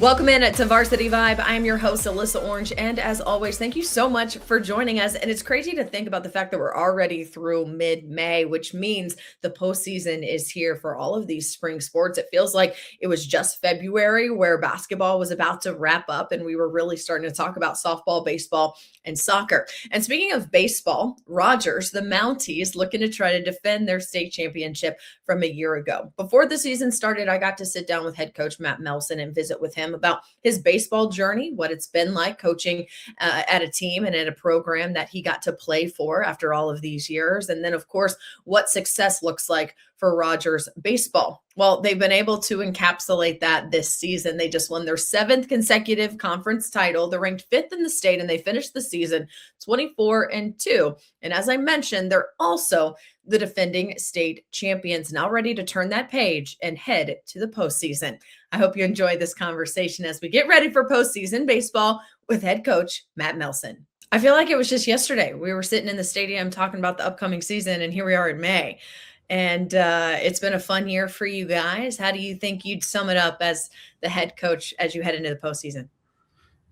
Welcome in to Varsity Vibe. I'm your host, Alyssa Orange. And as always, thank you so much for joining us. And it's crazy to think about the fact that we're already through mid-May, which means the postseason is here for all of these spring sports. It feels like it was just February where basketball was about to wrap up and we were really starting to talk about softball, baseball, and soccer. And speaking of baseball, Rogers, the Mounties, looking to try to defend their state championship from a year ago. Before the season started, I got to sit down with head coach Matt Melson and visit with him about his baseball journey, what it's been like coaching at a team and at a program that he got to play for after all of these years. And then, of course, what success looks like for Rogers baseball. Well, they've been able to encapsulate that this season. They just won their 7th consecutive conference title. They're ranked 5th in the state, and they finished the season 24-2. And as I mentioned, they're also the defending state champions, now ready to turn that page and head to the postseason. I hope you enjoy this conversation as we get ready for postseason baseball with head coach Matt Melson. I feel like it was just yesterday. We were sitting in the stadium talking about the upcoming season, and here we are in May. And it's been a fun year for you guys. How do you think you'd sum it up as the head coach as you head into the postseason?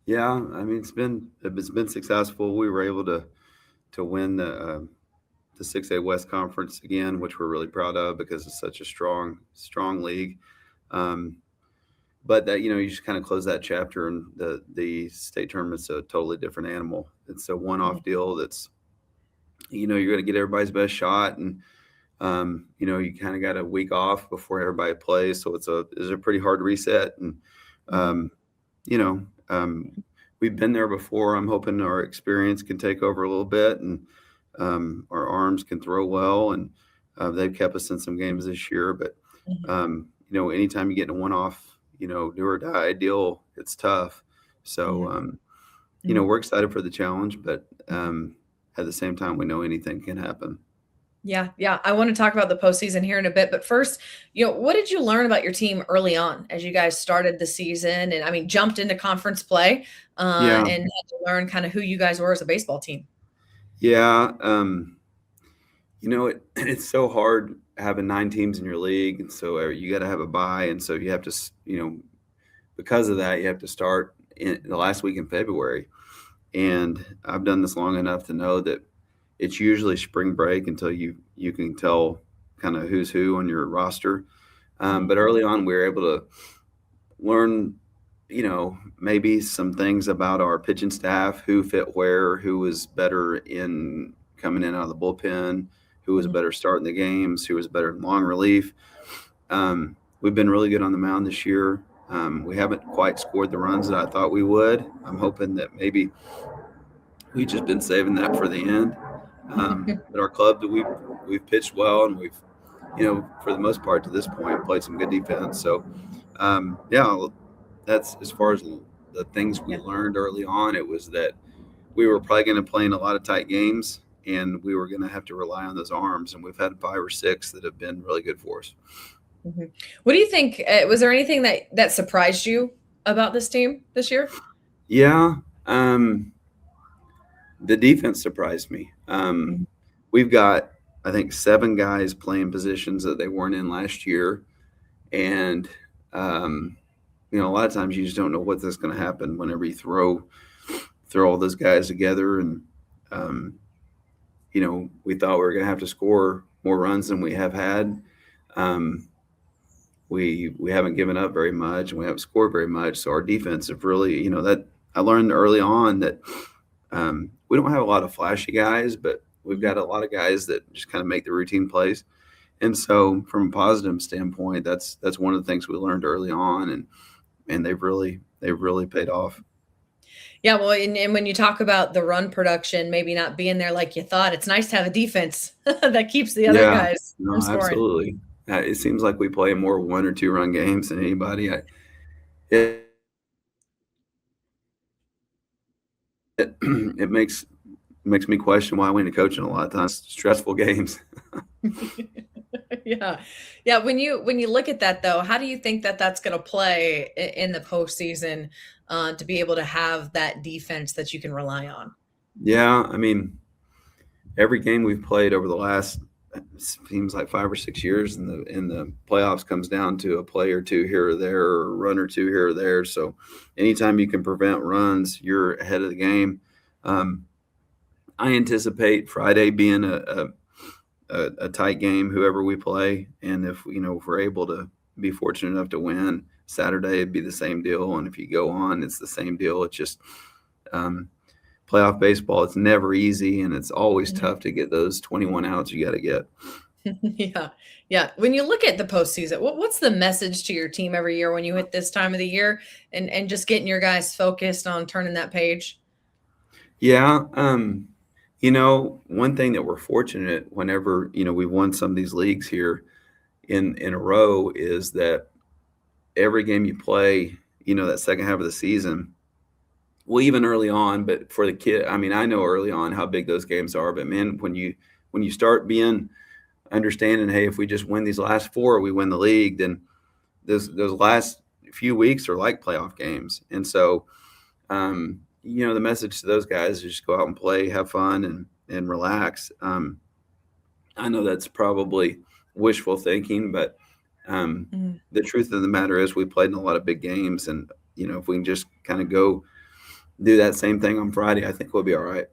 Yeah, I mean it's been successful. We were able to win the 6A West Conference again, which we're really proud of because it's such a strong league. But that you just kind of close that chapter, and the state tournament's a totally different animal. It's a one-off deal. That's you're going to get everybody's best shot, and you kind of got a week off before everybody plays, so it's a pretty hard reset. And we've been there before. I'm hoping our experience can take over a little bit, and our arms can throw well, and they've kept us in some games this year. But anytime you get in a one-off, do or die deal, it's tough. So we're excited for the challenge, but at the same time, we know anything can happen. Yeah. I want to talk about the postseason here in a bit, but first, what did you learn about your team early on as you guys started the season and jumped into conference play and had to learn kind of who you guys were as a baseball team? Yeah. It's so hard having 9 teams in your league. And so you got to have a bye. And so you have to, because of that, you have to start in the last week in February. And I've done this long enough to know that it's usually spring break until you can tell kind of who's who on your roster. But early on, we were able to learn, maybe some things about our pitching staff, who fit where, who was better in coming in out of the bullpen, who was better starting the games, who was better in long relief. We've been really good on the mound this year. We haven't quite scored the runs that I thought we would. I'm hoping that maybe we've just been saving that for the end. But our club, we've pitched well, and we've, for the most part to this point, played some good defense. So, that's as far as the things we learned early on. It was that we were probably going to play in a lot of tight games, and we were going to have to rely on those arms. And we've had 5 or 6 that have been really good for us. Mm-hmm. What do you think? Was there anything that surprised you about this team this year? Yeah. The defense surprised me. We've got, I think, 7 guys playing positions that they weren't in last year. And, a lot of times you just don't know what's going to happen whenever you throw all those guys together. And, we thought we were going to have to score more runs than we have had. We haven't given up very much, and we haven't scored very much. So our defense have really, that I learned early on that we don't have a lot of flashy guys, but we've got a lot of guys that just kind of make the routine plays. And so from a positive standpoint, that's one of the things we learned early on, and they've really paid off. Yeah, well, and when you talk about the run production, maybe not being there like you thought, it's nice to have a defense that keeps the other guys from scoring. Absolutely. It seems like we play more 1 or 2 run games than anybody. It makes me question why I went to coaching a lot of times. Stressful games. Yeah. When you look at that, though, how do you think that's going to play in the postseason to be able to have that defense that you can rely on? Yeah, every game we've played over the last seems like 5 or 6 years, and the playoffs comes down to a play or two here or there, or a run or two here or there. So anytime you can prevent runs, you're ahead of the game. I anticipate Friday being a tight game, whoever we play, and if we're able to be fortunate enough to win, Saturday it'd be the same deal, and if you go on, it's the same deal. It's just playoff baseball. It's never easy, and it's always tough to get those 21 outs you got to get. Yeah. Yeah. When you look at the postseason, what's the message to your team every year when you hit this time of the year and just getting your guys focused on turning that page? Yeah. One thing that we're fortunate whenever, we've won some of these leagues here in a row is that every game you play, that second half of the season, well, even early on, but for the kid, I mean, I know early on how big those games are, but man, when you start being understanding, hey, if we just win these last four, we win the league, then those last few weeks are like playoff games. And so, the message to those guys is just go out and play, have fun, and relax. I know that's probably wishful thinking, but the truth of the matter is we played in a lot of big games, and if we can just kind of go do that same thing on Friday, I think we'll be all right.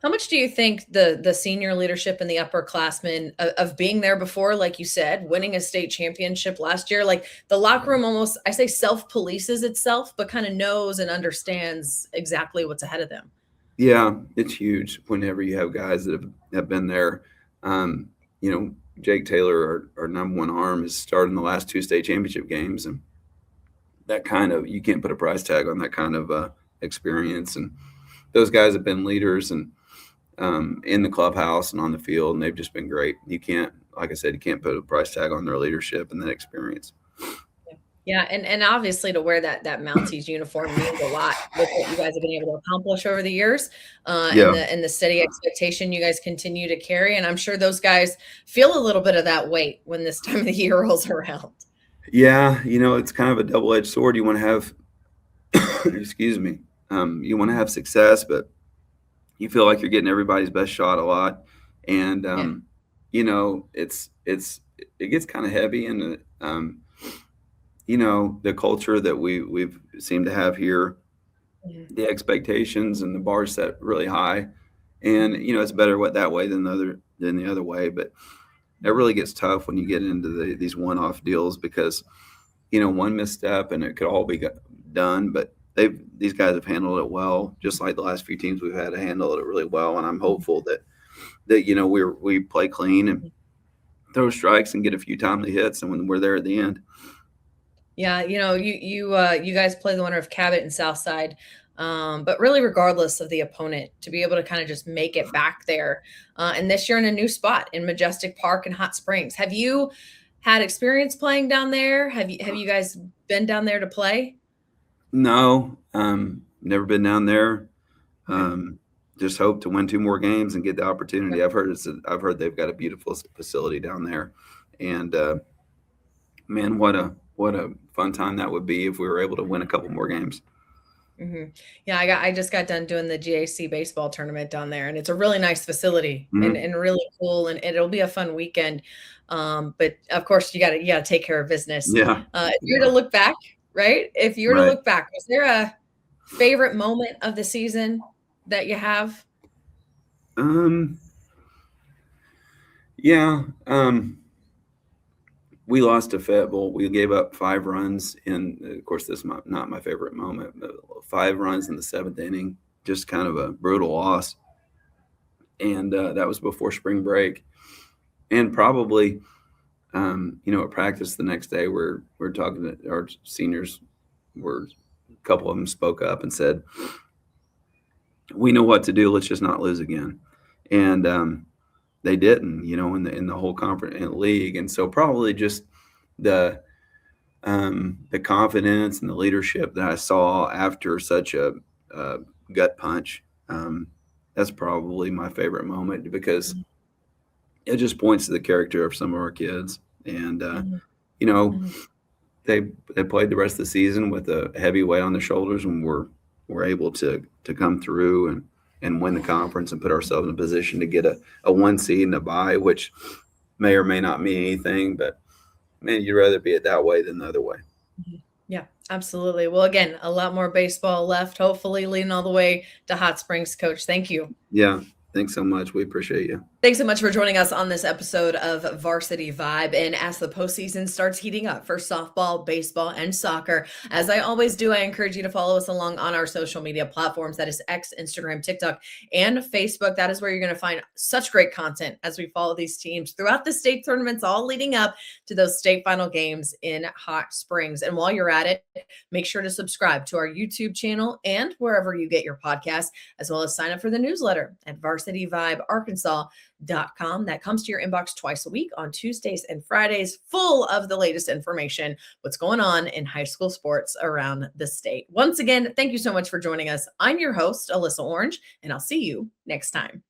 How much do you think the senior leadership and the upperclassmen of being there before, like you said, winning a state championship last year, like the locker room almost, I say self-polices itself, but kind of knows and understands exactly what's ahead of them? Yeah, it's huge whenever you have guys that have been there. Jake Taylor, our number one arm, has started in the last two state championship games, and that kind of, you can't put a price tag on that kind of experience. And those guys have been leaders and in the clubhouse and on the field, and they've just been great. You can't, like I said, you can't put a price tag on their leadership and that experience. Yeah, and obviously to wear that Mounties uniform means a lot with what you guys have been able to accomplish over the years, Yeah. and the steady expectation you guys continue to carry. And I'm sure those guys feel a little bit of that weight when this time of the year rolls around. Yeah, it's kind of a double-edged sword. You want to have, excuse me, you want to have success, but you feel like you're getting everybody's best shot a lot, and it gets kind of heavy, and the culture that we've seemed to have here, the expectations and the bar set really high, and it's better that way than the other way, but it really gets tough when you get into these one-off deals because one misstep and it could all be done, but these guys have handled it well, just like the last few teams we've had to handle it really well. And I'm hopeful that we play clean and throw strikes and get a few timely hits, and when we're there at the end. Yeah, you guys play the winner of Cabot and Southside, but really, regardless of the opponent, to be able to kind of just make it back there, and this year in a new spot in Majestic Park and Hot Springs. Have you had experience playing down there? Have you guys been down there to play? No, never been down there. Just hope to win 2 more games and get the opportunity. I've heard they've got a beautiful facility down there, and man, what a fun time that would be if we were able to win a couple more games. Yeah, I just got done doing the GAC baseball tournament down there, and it's a really nice facility and really cool, and it'll be a fun weekend. But of course, you gotta take care of business. Yeah. If you were to look back, right? If you were to look back, was there a favorite moment of the season that you have? Yeah. We lost to Fayetteville. We gave up 5 runs of course, this is not my favorite moment, but 5 runs in the 7th inning, just kind of a brutal loss. And that was before spring break. And probably, at practice the next day, we're talking to our seniors, a couple of them spoke up and said, we know what to do. Let's just not lose again. And they didn't, in the whole conference and league. And so probably just the confidence and the leadership that I saw after such a gut punch, that's probably my favorite moment because it just points to the character of some of our kids. And, they played the rest of the season with a heavy weight on their shoulders, and we're able to come through and win the conference and put ourselves in a position to get a 1 seed and a bye, which may or may not mean anything, but man, you'd rather be it that way than the other way. Yeah, absolutely. Well, again, a lot more baseball left, hopefully leading all the way to Hot Springs, Coach. Thank you. Yeah. Thanks so much. We appreciate you. Thanks so much for joining us on this episode of Varsity Vibe. And as the postseason starts heating up for softball, baseball, and soccer, as I always do, I encourage you to follow us along on our social media platforms. That is X, Instagram, TikTok, and Facebook. That is where you're going to find such great content as we follow these teams throughout the state tournaments, all leading up to those state final games in Hot Springs. And while you're at it, make sure to subscribe to our YouTube channel and wherever you get your podcasts, as well as sign up for the newsletter at varsityvibearkansas.com. That comes to your inbox twice a week on Tuesdays and Fridays, full of the latest information, what's going on in high school sports around the state. Once again, thank you so much for joining us. I'm your host, Alyssa Orange, and I'll see you next time.